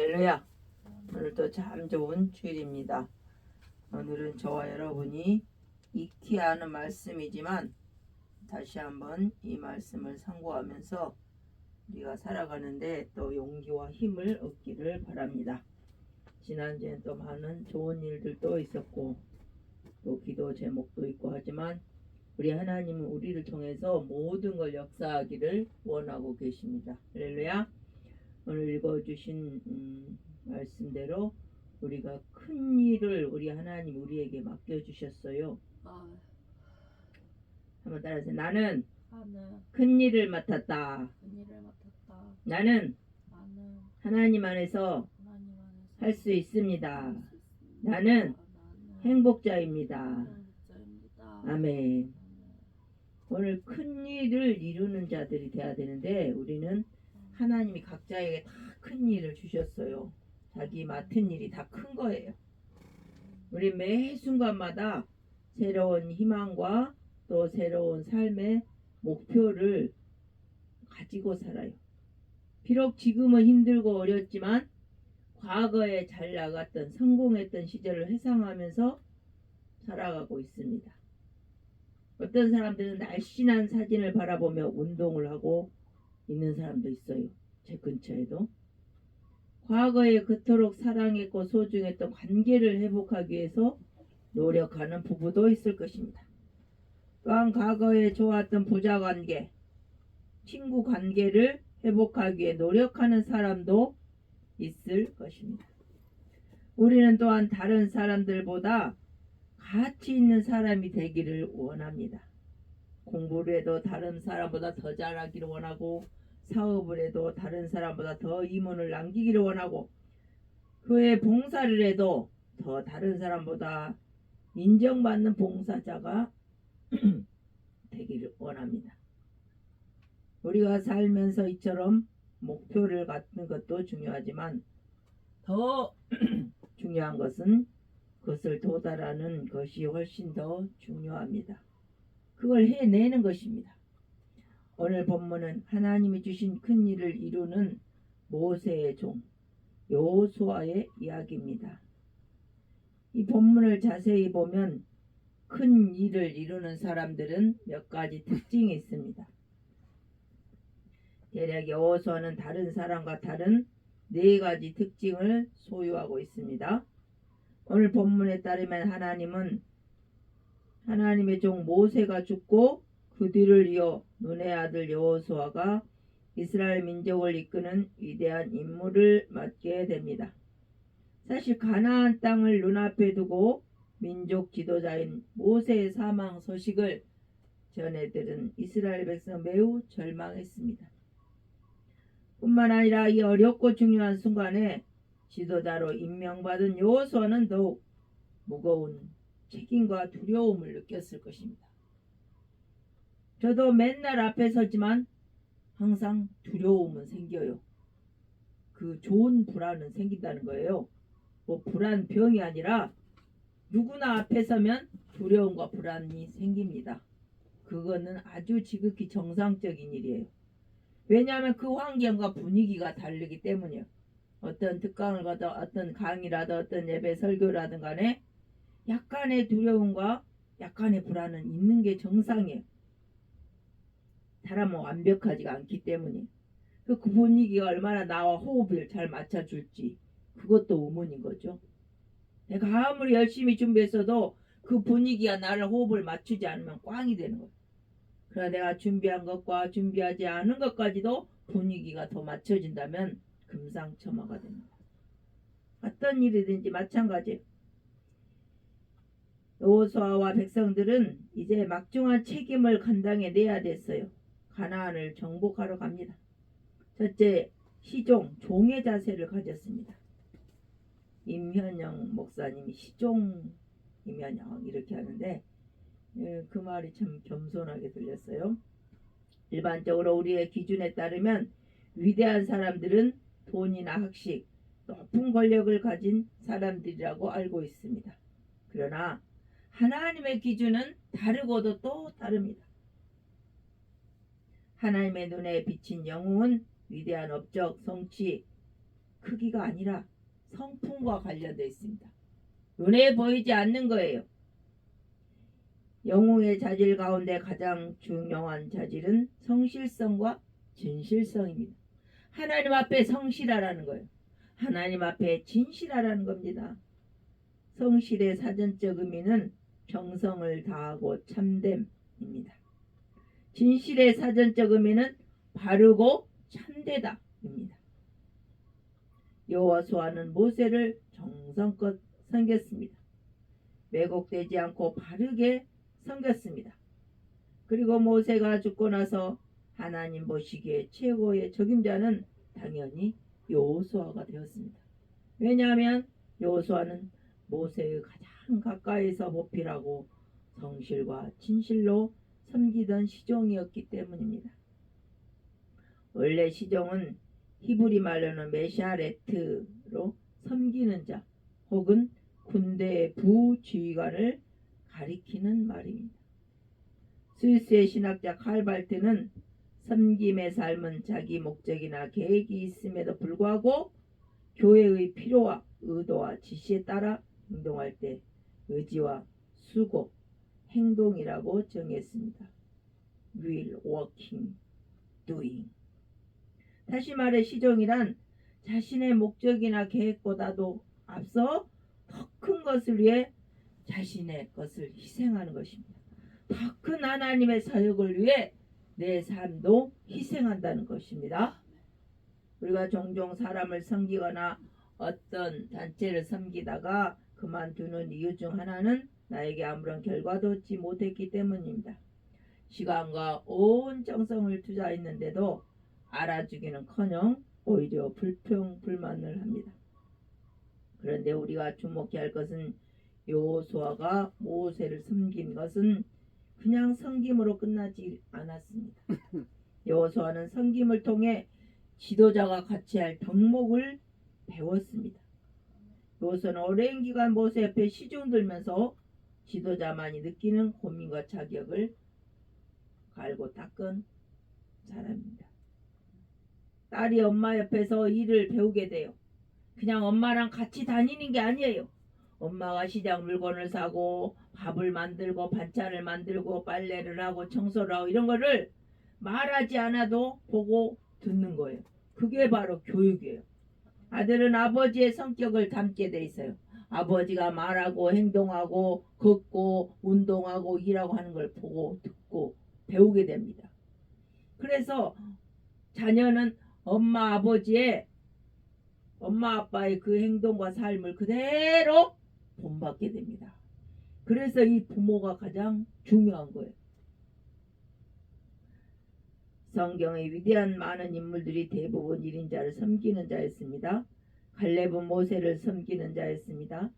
할렐루야. 오늘도 참 좋은 주일입니다. 오늘은 저와 여러분이 익혀야 하는 말씀이지만 다시 한번 이 말씀을 상고하면서 우리가 살아가는데 또 용기와 힘을 얻기를 바랍니다. 지난주엔 또 많은 좋은 일들도 있었고 또 기도 제목도 있고 하지만 우리 하나님은 우리를 통해서 모든 걸 역사하기를 원하고 계십니다. 할렐루야. 오늘 읽어주신 말씀대로 우리가 큰 일을 우리 하나님 우리에게 맡겨주셨어요. 한번 따라하세요. 나는 큰 일을 맡았다. 나는 하나님 안에서 할 수 있습니다. 나는 행복자입니다. 아멘. 오늘 큰 일을 이루는 자들이 돼야 되는데 우리는 하나님이 각자에게 다 큰 일을 주셨어요. 자기 맡은 일이 다 큰 거예요. 우리 매 순간마다 새로운 희망과 또 새로운 삶의 목표를 가지고 살아요. 비록 지금은 힘들고 어렵지만 과거에 잘 나갔던 성공했던 시절을 회상하면서 살아가고 있습니다. 어떤 사람들은 날씬한 사진을 바라보며 운동을 하고 있는 사람도 있어요. 제 근처에도. 과거에 그토록 사랑했고 소중했던 관계를 회복하기 위해서 노력하는 부부도 있을 것입니다. 또한 과거에 좋았던 부자 관계, 친구 관계를 회복하기 위해 노력하는 사람도 있을 것입니다. 우리는 또한 다른 사람들보다 가치 있는 사람이 되기를 원합니다. 공부를 해도 다른 사람보다 더 잘하기를 원하고 사업을 해도 다른 사람보다 더 이문을 남기기를 원하고 그의 봉사를 해도 더 다른 사람보다 인정받는 봉사자가 되기를 원합니다. 우리가 살면서 이처럼 목표를 갖는 것도 중요하지만 더 중요한 것은 그것을 도달하는 것이 훨씬 더 중요합니다. 그걸 해내는 것입니다. 오늘 본문은 하나님이 주신 큰 일을 이루는 모세의 종 여호수아의 이야기입니다. 이 본문을 자세히 보면 큰 일을 이루는 사람들은 몇 가지 특징이 있습니다. 대략 여호수아는 다른 사람과 다른 네 가지 특징을 소유하고 있습니다. 오늘 본문에 따르면 하나님의 종 모세가 죽고 그 뒤를 이어 눈의 아들 여호수아가 이스라엘 민족을 이끄는 위대한 임무를 맡게 됩니다. 사실 가나안 땅을 눈앞에 두고 민족 지도자인 모세의 사망 소식을 전해 들은 이스라엘 백성 매우 절망했습니다. 뿐만 아니라 이 어렵고 중요한 순간에 지도자로 임명받은 여호수아는 더욱 무거운 책임과 두려움을 느꼈을 것입니다. 저도 맨날 앞에 서지만 항상 두려움은 생겨요. 그 좋은 불안은 생긴다는 거예요. 뭐 불안병이 아니라 누구나 앞에 서면 두려움과 불안이 생깁니다. 그거는 아주 지극히 정상적인 일이에요. 왜냐하면 그 환경과 분위기가 다르기 때문이에요. 어떤 특강을 가든 어떤 강의라든 어떤 예배 설교라든 간에 약간의 두려움과 약간의 불안은 있는 게 정상이에요. 사람은 완벽하지가 않기 때문에 그 분위기가 얼마나 나와 호흡을 잘 맞춰줄지 그것도 의문인 거죠. 내가 아무리 열심히 준비했어도 그 분위기가 나를 호흡을 맞추지 않으면 꽝이 되는 거예요. 그러나 내가 준비한 것과 준비하지 않은 것까지도 분위기가 더 맞춰진다면 금상첨화가 됩니다. 어떤 일이든지 마찬가지예요. 여호수아와 백성들은 이제 막중한 책임을 감당해내야 됐어요. 가나안을 정복하러 갑니다. 첫째, 시종, 종의 자세를 가졌습니다. 임현영 목사님이 시종 임현영 이렇게 하는데 그 말이 참 겸손하게 들렸어요. 일반적으로 우리의 기준에 따르면 위대한 사람들은 돈이나 학식, 높은 권력을 가진 사람들이라고 알고 있습니다. 그러나 하나님의 기준은 다르고도 또 다릅니다. 하나님의 눈에 비친 영웅은 위대한 업적, 성취, 크기가 아니라 성품과 관련되어 있습니다. 눈에 보이지 않는 거예요. 영웅의 자질 가운데 가장 중요한 자질은 성실성과 진실성입니다. 하나님 앞에 성실하라는 거예요. 하나님 앞에 진실하라는 겁니다. 성실의 사전적 의미는 정성을 다하고 참됨입니다. 진실의 사전적 의미는 바르고 참되다입니다. 여호수아는 모세를 정성껏 섬겼습니다. 왜곡되지 않고 바르게 섬겼습니다. 그리고 모세가 죽고 나서 하나님 보시기에 최고의 적임자는 당연히 여호수아가 되었습니다. 왜냐하면 여호수아는 모세의 가장 가까이서 보필하고 성실과 진실로 섬기던 시종이었기 때문입니다. 원래 시종은 히브리 말로는 메샤레트로 섬기는 자 혹은 군대의 부지휘관을 가리키는 말입니다. 스위스의 신학자 칼발트는 섬김의 삶은 자기 목적이나 계획이 있음에도 불구하고 교회의 필요와 의도와 지시에 따라 행동할 때 의지와 수고, 행동이라고 정했습니다. will, working, doing. 다시 말해 시종이란 자신의 목적이나 계획보다도 앞서 더 큰 것을 위해 자신의 것을 희생하는 것입니다. 더 큰 하나님의 사역을 위해 내 삶도 희생한다는 것입니다. 우리가 종종 사람을 섬기거나 어떤 단체를 섬기다가 그만두는 이유 중 하나는 나에게 아무런 결과도 얻지 못했기 때문입니다. 시간과 온 정성을 투자했는데도 알아주기는커녕 오히려 불평불만을 합니다. 그런데 우리가 주목해야 할 것은 여호수아가 모세를 섬긴 것은 그냥 섬김으로 끝나지 않았습니다. 여호수아는 섬김을 통해 지도자가 같이 할 덕목을 배웠습니다. 여호수아는 오랜 기간 모세 옆에 시중 들면서 지도자만이 느끼는 고민과 자격을 갈고 닦은 사람입니다. 딸이 엄마 옆에서 일을 배우게 돼요. 그냥 엄마랑 같이 다니는 게 아니에요. 엄마가 시장 물건을 사고 밥을 만들고 반찬을 만들고 빨래를 하고 청소를 하고 이런 거를 말하지 않아도 보고 듣는 거예요. 그게 바로 교육이에요. 아들은 아버지의 성격을 담게 돼 있어요. 아버지가 말하고 행동하고 걷고 운동하고 일하고 하는 걸 보고 듣고 배우게 됩니다. 그래서 자녀는 엄마 아빠의 그 행동과 삶을 그대로 본받게 됩니다. 그래서 이 부모가 가장 중요한 거예요. 성경의 위대한 많은 인물들이 대부분 1인자를 섬기는 자였습니다. 갈렙은 모세를 섬기는 자였습니다.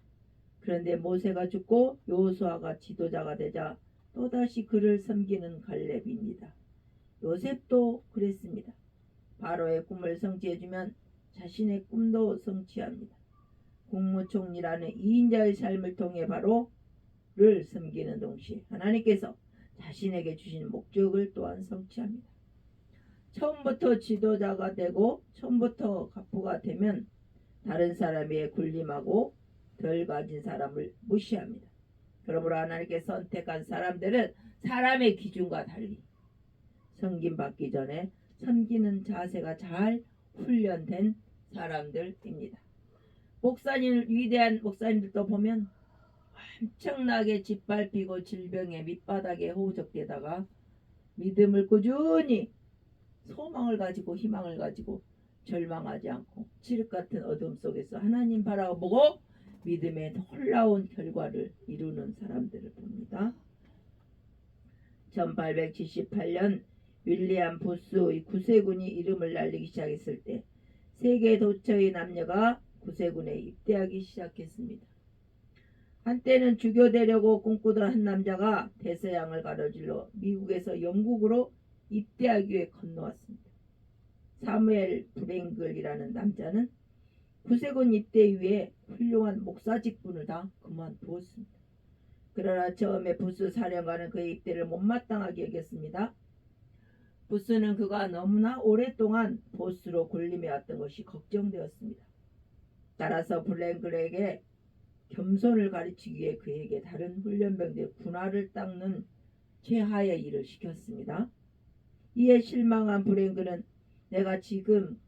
그런데 모세가 죽고 여호수아가 지도자가 되자 또다시 그를 섬기는 갈렙입니다. 요셉도 그랬습니다. 바로의 꿈을 성취해주면 자신의 꿈도 성취합니다. 국무총리라는 2인자의 삶을 통해 바로를 섬기는 동시에 하나님께서 자신에게 주신 목적을 또한 성취합니다. 처음부터 지도자가 되고 처음부터 가부가 되면 다른 사람에 굴림하고 덜 가진 사람을 무시합니다. 그러므로 하나님께서 선택한 사람들은 사람의 기준과 달리 섬김받기 전에 섬기는 자세가 잘 훈련된 사람들입니다. 위대한 목사님들도 보면 엄청나게 짓밟히고 질병의 밑바닥에 호적되다가 믿음을 꾸준히 소망을 가지고 희망을 가지고 절망하지 않고 칠흑 같은 어둠 속에서 하나님 바라보고 믿음의 놀라운 결과를 이루는 사람들을 봅니다. 1878년 윌리엄 부스의 구세군이 이름을 날리기 시작했을 때 세계 도처의 남녀가 구세군에 입대하기 시작했습니다. 한때는 주교되려고 꿈꾸던 한 남자가 대서양을 가로질러 미국에서 영국으로 입대하기 위해 건너왔습니다. 사무엘 브랭글이라는 남자는 구세군 입대 이후에 훌륭한 목사 직분을 다 그만두었습니다. 그러나 처음에 부스 사령관은 그의 입대를 못마땅하게 여겼습니다. 부스는 그가 너무나 오랫동안 보스로 군림해왔던 것이 걱정되었습니다. 따라서 블랭글에게 겸손을 가르치기 위해 그에게 다른 훈련병들의 군화를 닦는 최하의 일을 시켰습니다. 이에 실망한 블랭글은 내가 지금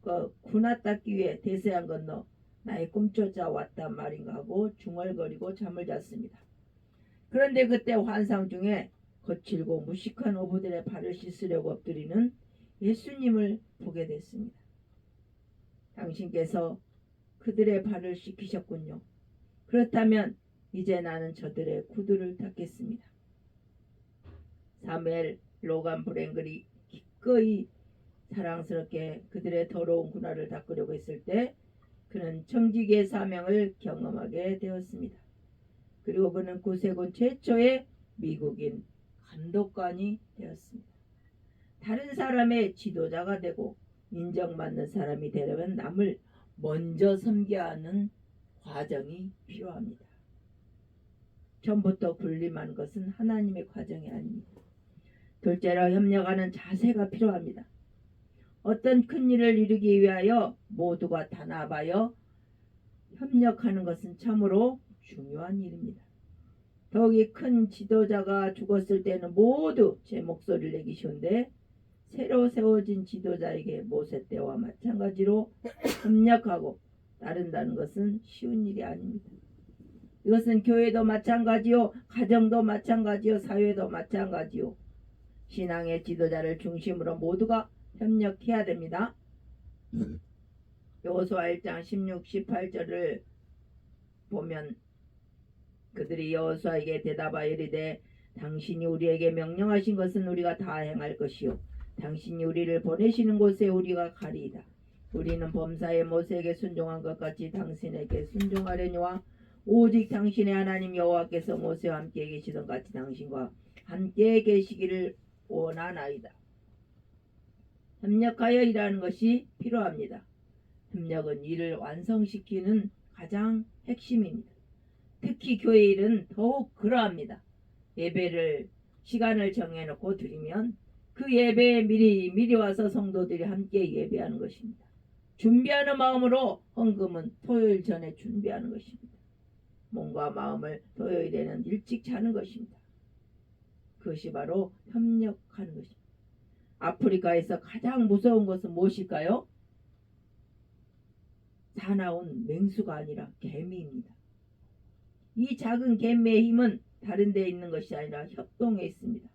군화 닦기 위해 대서양 건너 나의 꿈쫓아 왔단 말인가 하고 중얼거리고 잠을 잤습니다. 그런데 그때 환상 중에 거칠고 무식한 어부들의 발을 씻으려고 엎드리는 예수님을 보게 됐습니다. 당신께서 그들의 발을 씻기셨군요. 그렇다면 이제 나는 저들의 구두를 닦겠습니다. 사무엘 로간 브랭글이 기꺼이 사랑스럽게 그들의 더러운 군화를 닦으려고 했을 때 그는 청지기의 사명을 경험하게 되었습니다. 그리고 그는 구세군 최초의 미국인 감독관이 되었습니다. 다른 사람의 지도자가 되고 인정받는 사람이 되려면 남을 먼저 섬겨야 하는 과정이 필요합니다. 처음부터 군림하는 것은 하나님의 과정이 아닙니다. 둘째로 협력하는 자세가 필요합니다. 어떤 큰 일을 이루기 위하여 모두가 단합하여 협력하는 것은 참으로 중요한 일입니다. 더욱이 큰 지도자가 죽었을 때는 모두 제 목소리를 내기 쉬운데 새로 세워진 지도자에게 모세 때와 마찬가지로 협력하고 따른다는 것은 쉬운 일이 아닙니다. 이것은 교회도 마찬가지요, 가정도 마찬가지요, 사회도 마찬가지요. 신앙의 지도자를 중심으로 모두가 협력해야 됩니다. 여호수아 1장 16, 18절을 보면 그들이 여호수아에게 대답하여 이르되 당신이 우리에게 명령하신 것은 우리가 다 행할 것이요 당신이 우리를 보내시는 곳에 우리가 가리이다. 우리는 범사에 모세에게 순종한 것 같이 당신에게 순종하려니와 오직 당신의 하나님 여호와께서 모세와 함께 계시던 같이 당신과 함께 계시기를 원하나이다. 협력하여 일하는 것이 필요합니다. 협력은 일을 완성시키는 가장 핵심입니다. 특히 교회 일은 더욱 그러합니다. 예배를 시간을 정해놓고 드리면 그 예배에 미리 와서 성도들이 함께 예배하는 것입니다. 준비하는 마음으로 헌금은 토요일 전에 준비하는 것입니다. 몸과 마음을 토요일에는 일찍 자는 것입니다. 그것이 바로 협력하는 것입니다. 아프리카에서 가장 무서운 것은 무엇일까요? 사나운 맹수가 아니라 개미입니다. 이 작은 개미의 힘은 다른 데 있는 것이 아니라 협동에 있습니다.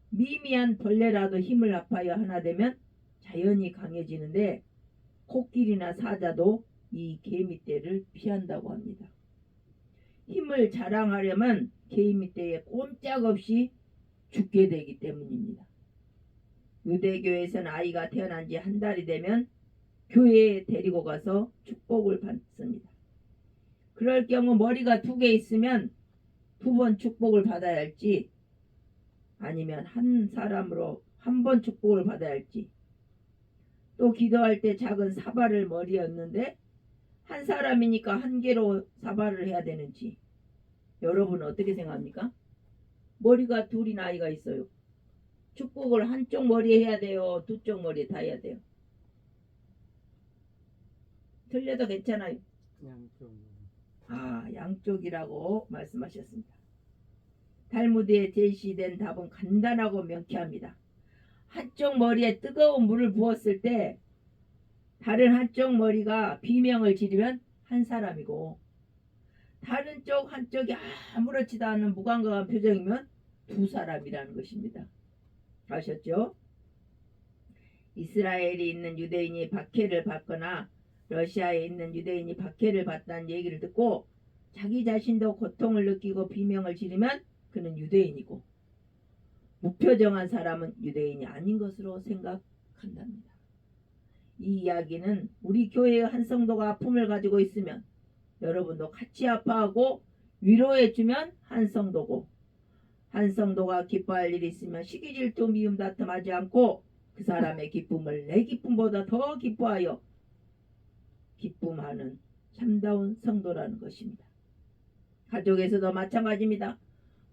미미한 벌레라도 힘을 합하여 하나 되면 자연이 강해지는데 코끼리나 사자도 이 개미떼를 피한다고 합니다. 힘을 자랑하려면 개미떼에 꼼짝없이 죽게 되기 때문입니다. 유대교에서는 아이가 태어난 지 한 달이 되면 교회에 데리고 가서 축복을 받습니다. 그럴 경우 머리가 2개 있으면 2번 축복을 받아야 할지 아니면 한 사람으로 한 번 축복을 받아야 할지 또 기도할 때 작은 사발을 머리에 얹는데 한 사람이니까 1개로 사발을 해야 되는지 여러분은 어떻게 생각합니까? 머리가 2인 아이가 있어요. 축복을 한쪽 머리에 해야 돼요? 2쪽 머리에 다 해야 돼요? 틀려도 괜찮아요. 양쪽이라고 말씀하셨습니다. 탈무드에 제시된 답은 간단하고 명쾌합니다. 한쪽 머리에 뜨거운 물을 부었을 때 다른 한쪽 머리가 비명을 지르면 한 사람이고 다른 쪽 한쪽이 아무렇지도 않은 무감각한 표정이면 2 사람이라는 것입니다. 아셨죠? 이스라엘에 있는 유대인이 박해를 받거나 러시아에 있는 유대인이 박해를 받다는 얘기를 듣고 자기 자신도 고통을 느끼고 비명을 지르면 그는 유대인이고 무표정한 사람은 유대인이 아닌 것으로 생각한답니다. 이 이야기는 우리 교회의 한 성도가 아픔을 가지고 있으면 여러분도 같이 아파하고 위로해주면 한 성도고 한 성도가 기뻐할 일이 있으면 시기 질투 미움 다툼하지 않고 그 사람의 기쁨을 내 기쁨보다 더 기뻐하여 기쁨하는 참다운 성도라는 것입니다. 가족에서도 마찬가지입니다.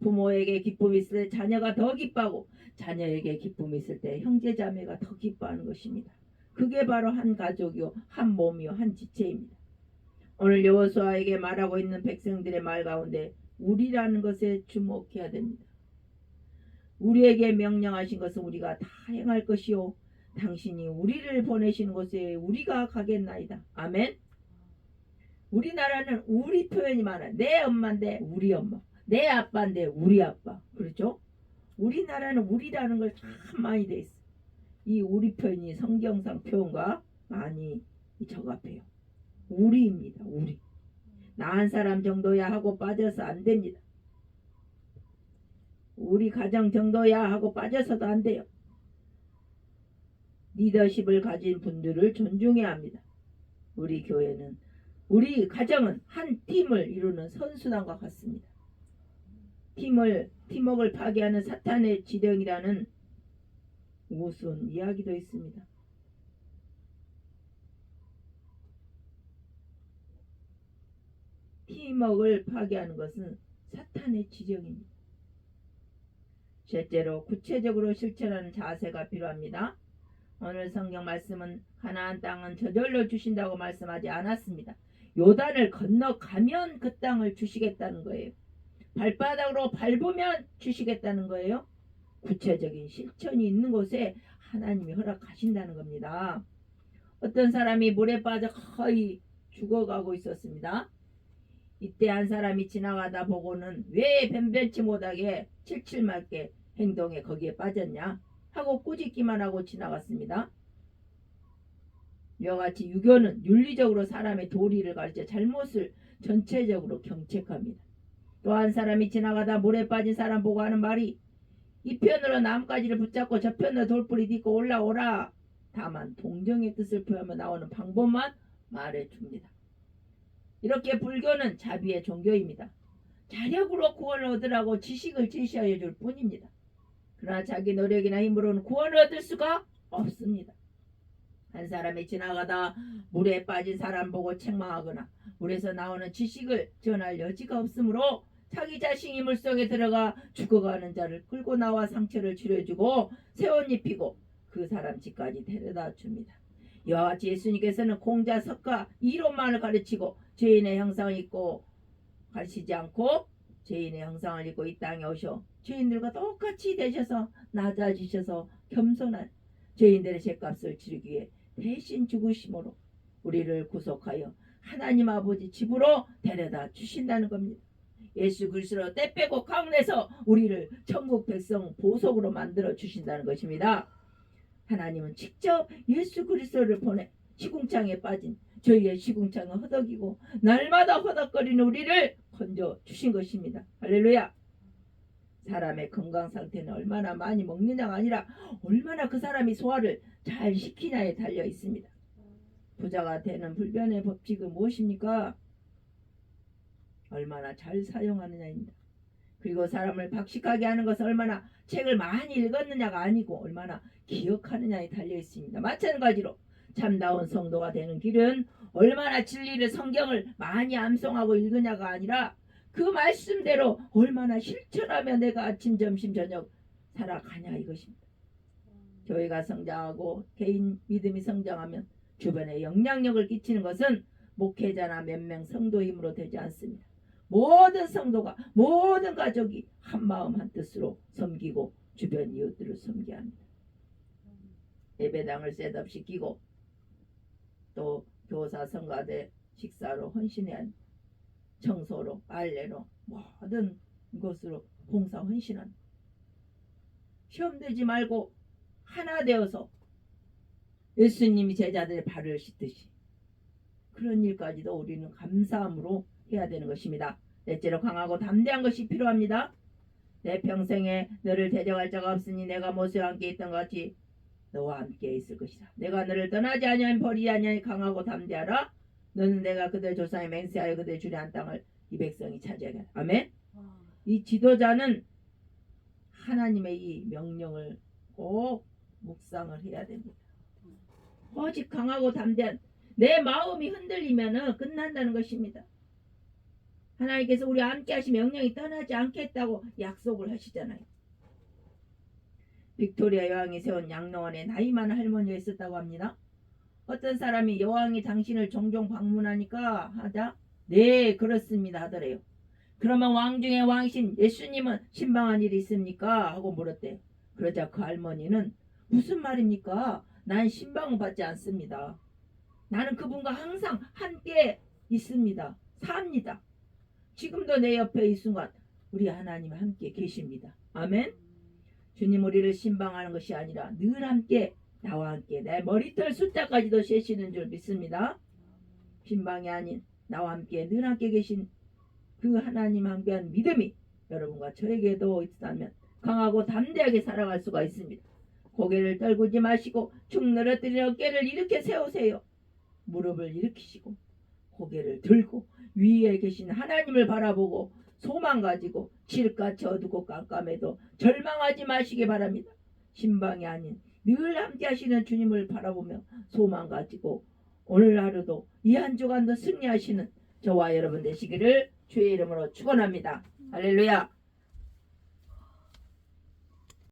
부모에게 기쁨이 있을 때 자녀가 더 기뻐하고 자녀에게 기쁨이 있을 때 형제자매가 더 기뻐하는 것입니다. 그게 바로 한 가족이요 한 몸이요 한 지체입니다. 오늘 여호수아에게 말하고 있는 백성들의 말 가운데 우리라는 것에 주목해야 됩니다. 우리에게 명령하신 것은 우리가 다 행할 것이요 당신이 우리를 보내시는 곳에 우리가 가겠나이다. 아멘. 우리나라는 우리 표현이 많아요. 내 엄마인데 우리 엄마, 내 아빠인데 우리 아빠. 그렇죠? 우리나라는 우리라는 걸 참 많이 돼 있어. 이 우리 표현이 성경상 표현과 많이 적합해요. 우리입니다. 우리. 나 한 사람 정도야 하고 빠져서 안 됩니다. 우리 가정 정도야 하고 빠져서도 안 돼요. 리더십을 가진 분들을 존중해야 합니다. 우리 교회는, 우리 가정은 한 팀을 이루는 선수단과 같습니다. 팀워크를 파괴하는 사탄의 지령이라는 우스운 이야기도 있습니다. 팀워크를 파괴하는 것은 사탄의 지령입니다. 셋째로 구체적으로 실천하는 자세가 필요합니다. 오늘 성경 말씀은 가나안 땅은 저절로 주신다고 말씀하지 않았습니다. 요단을 건너가면 그 땅을 주시겠다는 거예요. 발바닥으로 밟으면 주시겠다는 거예요. 구체적인 실천이 있는 곳에 하나님이 허락하신다는 겁니다. 어떤 사람이 물에 빠져 거의 죽어가고 있었습니다. 이때 한 사람이 지나가다 보고는 왜 변변치 못하게 칠칠맞게 행동에 거기에 빠졌냐 하고 꾸짖기만 하고 지나갔습니다. 이와 같이 유교는 윤리적으로 사람의 도리를 가르쳐 잘못을 전체적으로 경책합니다. 또 한 사람이 지나가다 물에 빠진 사람 보고 하는 말이 이 편으로 나뭇가지를 붙잡고 저 편으로 돌뿌리 딛고 올라오라. 다만 동정의 뜻을 표하며 나오는 방법만 말해줍니다. 이렇게 불교는 자비의 종교입니다. 자력으로 구원을 얻으라고 지식을 제시하여 줄 뿐입니다. 그러나 자기 노력이나 힘으로는 구원을 얻을 수가 없습니다. 한 사람이 지나가다 물에 빠진 사람 보고 책망하거나 물에서 나오는 지식을 전할 여지가 없으므로 자기 자신이 물속에 들어가 죽어가는 자를 끌고 나와 상처를 치료해주고 새옷 입히고 그 사람 집까지 데려다 줍니다. 이와 같이 예수님께서는 공자, 석가, 이론만을 가르치고 죄인의 형상을 입고 가르치지 않고 죄인의 형상을 입고 이 땅에 오셔 죄인들과 똑같이 되셔서 낮아지셔서 겸손한 죄인들의 죄값을 치르기 위해 대신 죽으심으로 우리를 구속하여 하나님 아버지 집으로 데려다 주신다는 겁니다. 예수 그리스도로 때 빼고 강내서 우리를 천국 백성 보석으로 만들어 주신다는 것입니다. 하나님은 직접 예수 그리스도를 보내 시궁창에 빠진 저희의 시궁창을 허덕이고 날마다 허덕거리는 우리를 건져 주신 것입니다. 할렐루야. 사람의 건강 상태는 얼마나 많이 먹느냐가 아니라 얼마나 그 사람이 소화를 잘 시키냐에 달려 있습니다. 부자가 되는 불변의 법칙은 무엇입니까? 얼마나 잘 사용하느냐입니다. 그리고 사람을 박식하게 하는 것은 얼마나 책을 많이 읽었느냐가 아니고 얼마나 기억하느냐에 달려 있습니다. 마찬가지로 참다운 성도가 되는 길은 얼마나 진리를 성경을 많이 암송하고 읽으냐가 아니라 그 말씀대로 얼마나 실천하며 내가 아침 점심 저녁 살아가냐 이것입니다. 교회가 성장하고 개인 믿음이 성장하면 주변에 영향력을 끼치는 것은 목회자나 몇 명 성도 힘으로 되지 않습니다. 모든 성도가 모든 가족이 한마음 한뜻으로 섬기고 주변 이웃들을 섬겨야 합니다. 예배당을 셋업시키고 또 교사 성가대 식사로 헌신해야 합니다. 청소로 빨래로 모든 것으로 봉사 헌신합니다. 시험되지 말고 하나 되어서 예수님이 제자들의 발을 씻듯이 그런 일까지도 우리는 감사함으로 해야 되는 것입니다. 넷째로 강하고 담대한 것이 필요합니다. 내 평생에 너를 대적할 자가 없으니 내가 모세와 함께 있던 것 같이 너와 함께 있을 것이다. 내가 너를 떠나지 아니하니 버리지 아니하니 강하고 담대하라. 너는 내가 그들 조상에 맹세하여 그들 주려한 땅을 이 백성이 차지하게 하라. 아멘. 이 지도자는 하나님의 이 명령을 꼭 묵상을 해야 됩니다. 오직 강하고 담대한 내 마음이 흔들리면 끝난다는 것입니다. 하나님께서 우리 함께 하신 명령이 떠나지 않겠다고 약속을 하시잖아요. 빅토리아 여왕이 세운 양로원에 나이 많은 할머니가 있었다고 합니다. 어떤 사람이 여왕이 당신을 종종 방문하니까 하자 네 그렇습니다 하더래요. 그러면 왕 중에 왕신 예수님은 신방한 일이 있습니까? 하고 물었대요. 그러자 그 할머니는 무슨 말입니까? 난 신방은 받지 않습니다. 나는 그분과 항상 함께 있습니다. 삽니다. 지금도 내 옆에 이 순간 우리 하나님 함께 계십니다. 아멘. 주님 우리를 신방하는 것이 아니라 늘 함께 나와 함께 내 머리털 숫자까지도 세시는 줄 믿습니다. 신방이 아닌 나와 함께 늘 함께 계신 그 하나님 함께한 믿음이 여러분과 저에게도 있다면 강하고 담대하게 살아갈 수가 있습니다. 고개를 떨구지 마시고 축 늘어뜨린 어깨를 이렇게 세우세요. 무릎을 일으키시고 고개를 들고 위에 계신 하나님을 바라보고 소망 가지고 칠같이 어둡고 깜깜해도 절망하지 마시기 바랍니다. 신방이 아닌 늘 함께 하시는 주님을 바라보며 소망 가지고 오늘 하루도 이 한 주간도 승리하시는 저와 여러분 되시기를 주의 이름으로 축원합니다. 할렐루야.